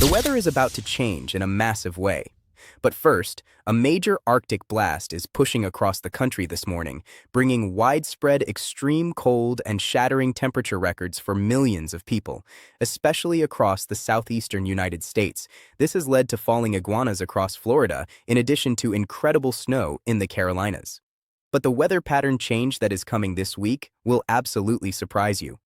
The weather is about to change in a massive way. But first, a major Arctic blast is pushing across the country this morning, bringing widespread extreme cold and shattering temperature records for millions of people, especially across the southeastern United States. This has led to falling iguanas across Florida, in addition to incredible snow in the Carolinas. But the weather pattern change that is coming this week will absolutely surprise you.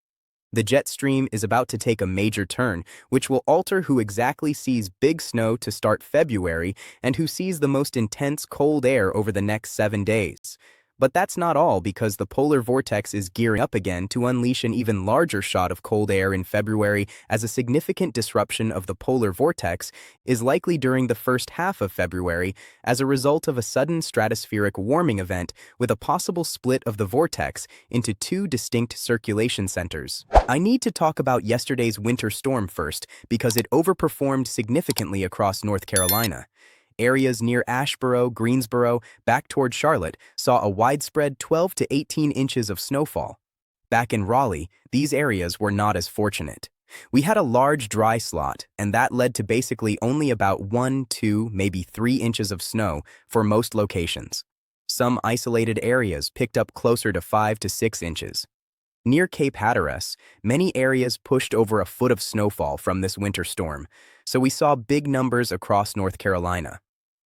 The jet stream is about to take a major turn, which will alter who exactly sees big snow to start February and who sees the most intense cold air over the next 7 days. But that's not all, because the polar vortex is gearing up again to unleash an even larger shot of cold air in February, as a significant disruption of the polar vortex is likely during the first half of February as a result of a sudden stratospheric warming event with a possible split of the vortex into two distinct circulation centers. I need to talk about yesterday's winter storm first, because it overperformed significantly across North Carolina. Areas near Asheboro, Greensboro, back toward Charlotte saw a widespread 12 to 18 inches of snowfall. Back in Raleigh, these areas were not as fortunate. We had a large dry slot, and that led to basically only about 1, 2, maybe 3 inches of snow for most locations. Some isolated areas picked up closer to 5 to 6 inches. Near Cape Hatteras, many areas pushed over a foot of snowfall from this winter storm, so we saw big numbers across North Carolina.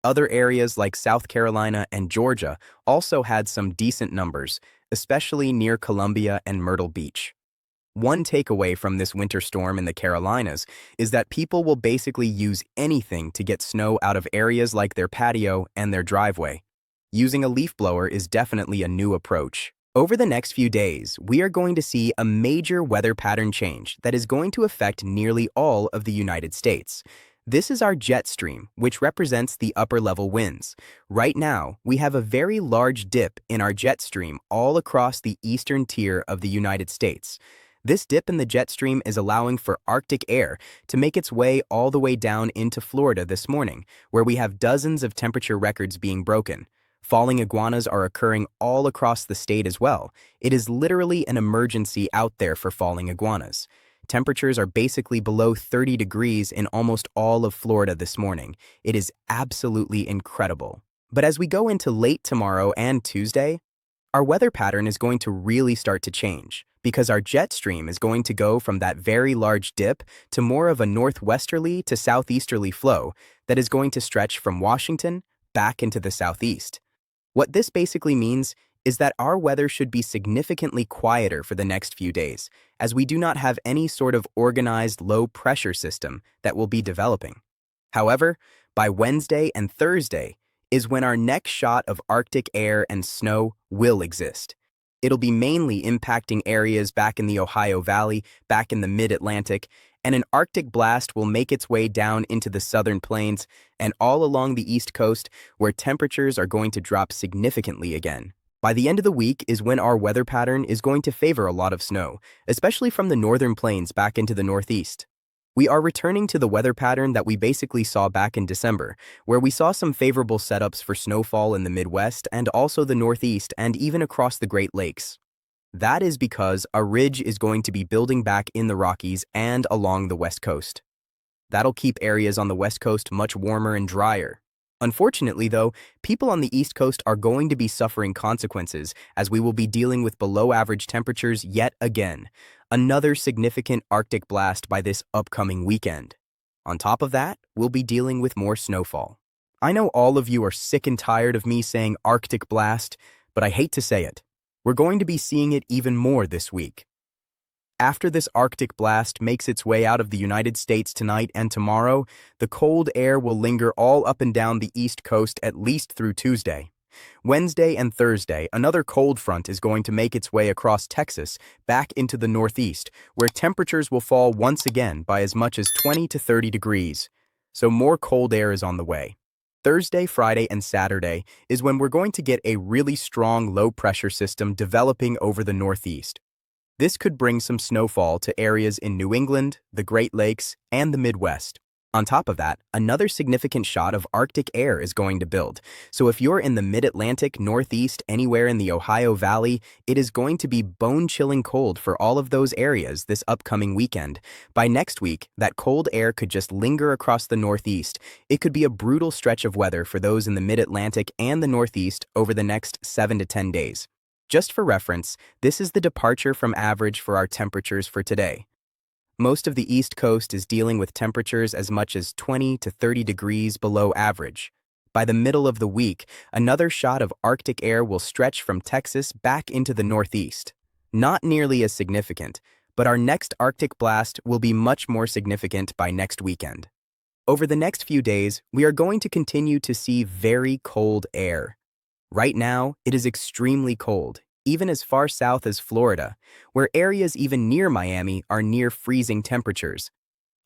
Other areas like South Carolina and Georgia also had some decent numbers, especially near Columbia and Myrtle Beach. One takeaway from this winter storm in the Carolinas is that people will basically use anything to get snow out of areas like their patio and their driveway. Using a leaf blower is definitely a new approach. Over the next few days, we are going to see a major weather pattern change that is going to affect nearly all of the United States. This is our jet stream, which represents the upper-level winds. Right now, we have a very large dip in our jet stream all across the eastern tier of the United States. This dip in the jet stream is allowing for Arctic air to make its way all the way down into Florida this morning, where we have dozens of temperature records being broken. Falling iguanas are occurring all across the state as well. It is literally an emergency out there for falling iguanas. Temperatures are basically below 30 degrees in almost all of Florida this morning. It is absolutely incredible. But as we go into late tomorrow and Tuesday, our weather pattern is going to really start to change, because our jet stream is going to go from that very large dip to more of a northwesterly to southeasterly flow that is going to stretch from Washington back into the southeast. What this basically means is that our weather should be significantly quieter for the next few days, as we do not have any sort of organized low-pressure system that will be developing. However, by Wednesday and Thursday is when our next shot of Arctic air and snow will exist. It'll be mainly impacting areas back in the Ohio Valley, back in the mid-Atlantic, and an Arctic blast will make its way down into the southern plains and all along the East Coast, where temperatures are going to drop significantly again. By the end of the week is when our weather pattern is going to favor a lot of snow, especially from the northern plains back into the northeast. We are returning to the weather pattern that we basically saw back in December, where we saw some favorable setups for snowfall in the Midwest and also the Northeast and even across the Great Lakes. That is because a ridge is going to be building back in the Rockies and along the West Coast. That'll keep areas on the West Coast much warmer and drier. Unfortunately, though, people on the East Coast are going to be suffering consequences, as we will be dealing with below-average temperatures yet again. Another significant Arctic blast by this upcoming weekend. On top of that, we'll be dealing with more snowfall. I know all of you are sick and tired of me saying Arctic blast, but I hate to say it. We're going to be seeing it even more this week. After this Arctic blast makes its way out of the United States tonight and tomorrow, the cold air will linger all up and down the East Coast at least through Tuesday. Wednesday and Thursday, another cold front is going to make its way across Texas back into the Northeast, where temperatures will fall once again by as much as 20 to 30 degrees. So more cold air is on the way. Thursday, Friday, and Saturday is when we're going to get a really strong low-pressure system developing over the Northeast. This could bring some snowfall to areas in New England, the Great Lakes, and the Midwest. On top of that, another significant shot of Arctic air is going to build. So if you're in the mid-Atlantic, Northeast, anywhere in the Ohio Valley, it is going to be bone-chilling cold for all of those areas this upcoming weekend. By next week, that cold air could just linger across the Northeast. It could be a brutal stretch of weather for those in the mid-Atlantic and the Northeast over the next 7 to 10 days. Just for reference, this is the departure from average for our temperatures for today. Most of the East Coast is dealing with temperatures as much as 20 to 30 degrees below average. By the middle of the week, another shot of Arctic air will stretch from Texas back into the Northeast. Not nearly as significant, but our next Arctic blast will be much more significant by next weekend. Over the next few days, we are going to continue to see very cold air. Right now, it is extremely cold, even as far south as Florida, where areas even near Miami are near freezing temperatures.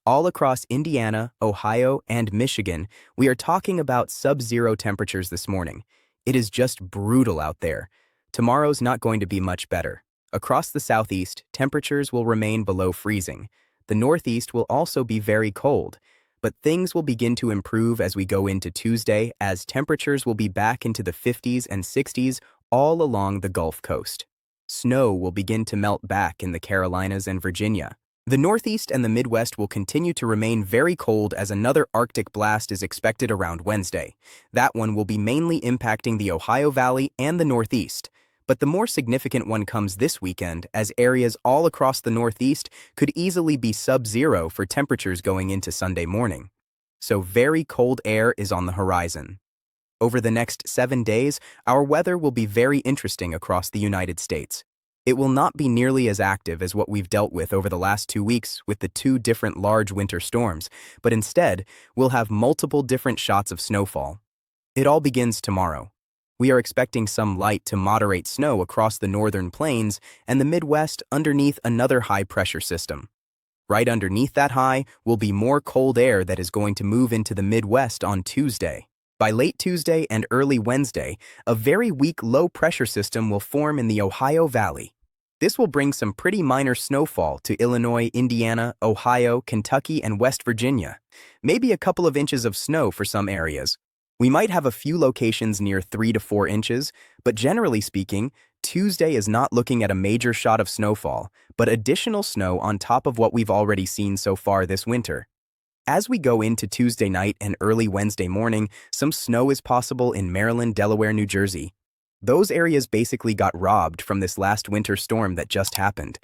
All across Indiana, Ohio, and Michigan, we are talking about sub-zero temperatures this morning. It is just brutal out there. Tomorrow's not going to be much better. Across the southeast, temperatures will remain below freezing. The northeast will also be very cold. But things will begin to improve as we go into Tuesday, as temperatures will be back into the 50s and 60s all along the Gulf Coast. Snow will begin to melt back in the Carolinas and Virginia. The Northeast and the Midwest will continue to remain very cold as another Arctic blast is expected around Wednesday. That one will be mainly impacting the Ohio Valley and the Northeast. But the more significant one comes this weekend, as areas all across the Northeast could easily be sub-zero for temperatures going into Sunday morning. So very cold air is on the horizon. Over the next 7 days, our weather will be very interesting across the United States. It will not be nearly as active as what we've dealt with over the last 2 weeks with the 2 different large winter storms, but instead, we'll have multiple different shots of snowfall. It all begins tomorrow. We are expecting some light to moderate snow across the northern plains and the Midwest underneath another high-pressure system. Right underneath that high will be more cold air that is going to move into the Midwest on Tuesday. By late Tuesday and early Wednesday, a very weak low-pressure system will form in the Ohio Valley. This will bring some pretty minor snowfall to Illinois, Indiana, Ohio, Kentucky, and West Virginia. Maybe a couple of inches of snow for some areas. We might have a few locations near 3 to 4 inches, but generally speaking, Tuesday is not looking at a major shot of snowfall, but additional snow on top of what we've already seen so far this winter. As we go into Tuesday night and early Wednesday morning, some snow is possible in Maryland, Delaware, New Jersey. Those areas basically got robbed from this last winter storm that just happened.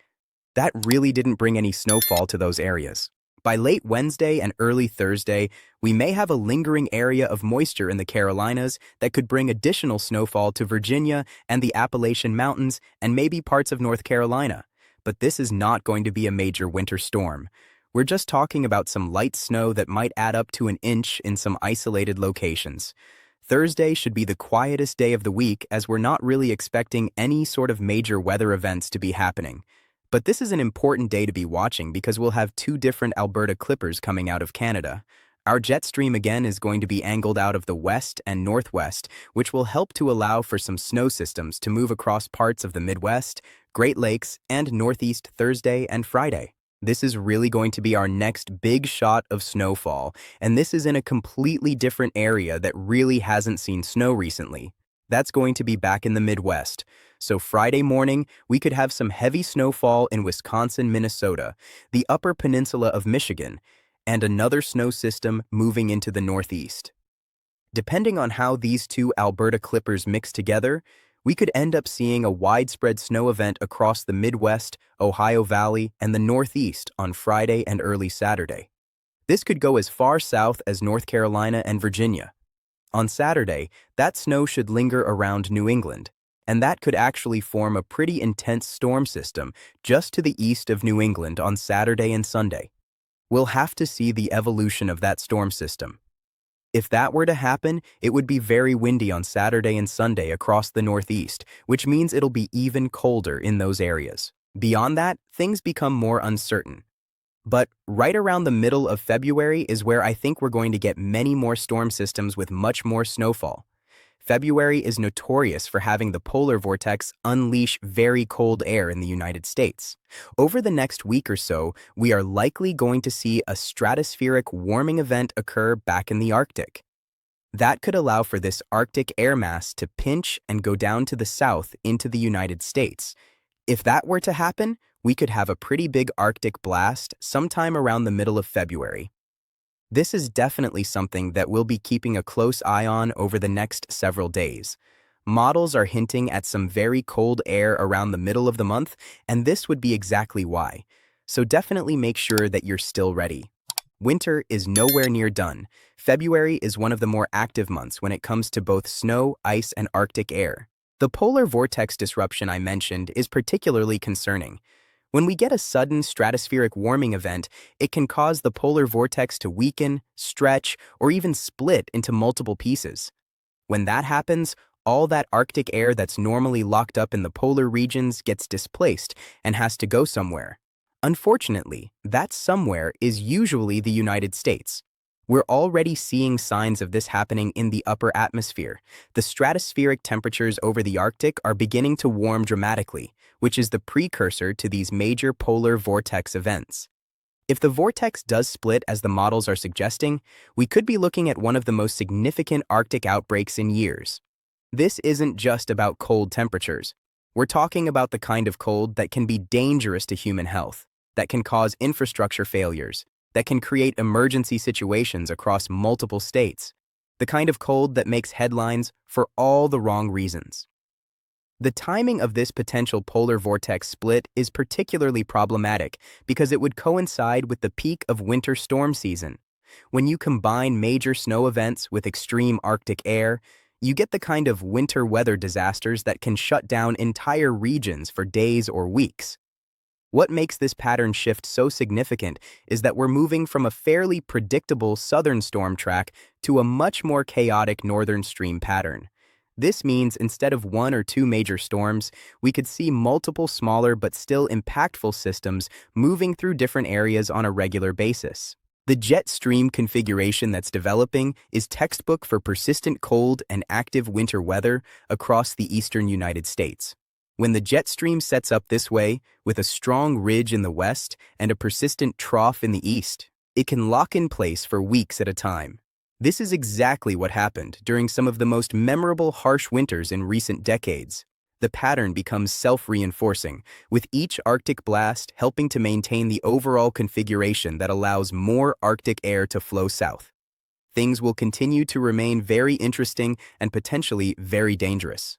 That really didn't bring any snowfall to those areas. By late Wednesday and early Thursday, we may have a lingering area of moisture in the Carolinas that could bring additional snowfall to Virginia and the Appalachian Mountains and maybe parts of North Carolina. But this is not going to be a major winter storm. We're just talking about some light snow that might add up to an inch in some isolated locations. Thursday should be the quietest day of the week as we're not really expecting any sort of major weather events to be happening. But this is an important day to be watching because we'll have 2 different Alberta clippers coming out of Canada. Our jet stream again is going to be angled out of the west and northwest, which will help to allow for some snow systems to move across parts of the Midwest, Great Lakes, and Northeast Thursday and Friday. This is really going to be our next big shot of snowfall, and this is in a completely different area that really hasn't seen snow recently. That's going to be back in the Midwest. So Friday morning, we could have some heavy snowfall in Wisconsin, Minnesota, the Upper Peninsula of Michigan, and another snow system moving into the Northeast. Depending on how these 2 Alberta clippers mix together, we could end up seeing a widespread snow event across the Midwest, Ohio Valley, and the Northeast on Friday and early Saturday. This could go as far south as North Carolina and Virginia. On Saturday, that snow should linger around New England, and that could actually form a pretty intense storm system just to the east of New England on Saturday and Sunday. We'll have to see the evolution of that storm system. If that were to happen, it would be very windy on Saturday and Sunday across the Northeast, which means it'll be even colder in those areas. Beyond that, things become more uncertain. But right around the middle of February is where I think we're going to get many more storm systems with much more snowfall. February is notorious for having the polar vortex unleash very cold air in the United States. Over the next week or so, we are likely going to see a stratospheric warming event occur back in the Arctic. That could allow for this Arctic air mass to pinch and go down to the south into the United States. If that were to happen, we could have a pretty big Arctic blast sometime around the middle of February. This is definitely something that we'll be keeping a close eye on over the next several days. Models are hinting at some very cold air around the middle of the month, and this would be exactly why. So definitely make sure that you're still ready. Winter is nowhere near done. February is one of the more active months when it comes to both snow, ice, and Arctic air. The polar vortex disruption I mentioned is particularly concerning. When we get a sudden stratospheric warming event, it can cause the polar vortex to weaken, stretch, or even split into multiple pieces. When that happens, all that Arctic air that's normally locked up in the polar regions gets displaced and has to go somewhere. Unfortunately, that somewhere is usually the United States. We're already seeing signs of this happening in the upper atmosphere. The stratospheric temperatures over the Arctic are beginning to warm dramatically, which is the precursor to these major polar vortex events. If the vortex does split as the models are suggesting, we could be looking at one of the most significant Arctic outbreaks in years. This isn't just about cold temperatures. We're talking about the kind of cold that can be dangerous to human health, that can cause infrastructure failures, that can create emergency situations across multiple states, the kind of cold that makes headlines for all the wrong reasons. The timing of this potential polar vortex split is particularly problematic because it would coincide with the peak of winter storm season. When you combine major snow events with extreme Arctic air, you get the kind of winter weather disasters that can shut down entire regions for days or weeks. What makes this pattern shift so significant is that we're moving from a fairly predictable southern storm track to a much more chaotic northern stream pattern. This means instead of one or two major storms, we could see multiple smaller but still impactful systems moving through different areas on a regular basis. The jet stream configuration that's developing is textbook for persistent cold and active winter weather across the eastern United States. When the jet stream sets up this way, with a strong ridge in the west and a persistent trough in the east, it can lock in place for weeks at a time. This is exactly what happened during some of the most memorable harsh winters in recent decades. The pattern becomes self-reinforcing, with each Arctic blast helping to maintain the overall configuration that allows more Arctic air to flow south. Things will continue to remain very interesting and potentially very dangerous.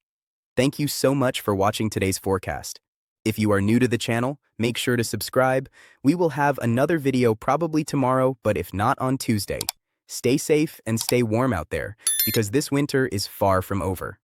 Thank you so much for watching today's forecast. If you are new to the channel, make sure to subscribe. We will have another video probably tomorrow, but if not on Tuesday. Stay safe and stay warm out there, because this winter is far from over.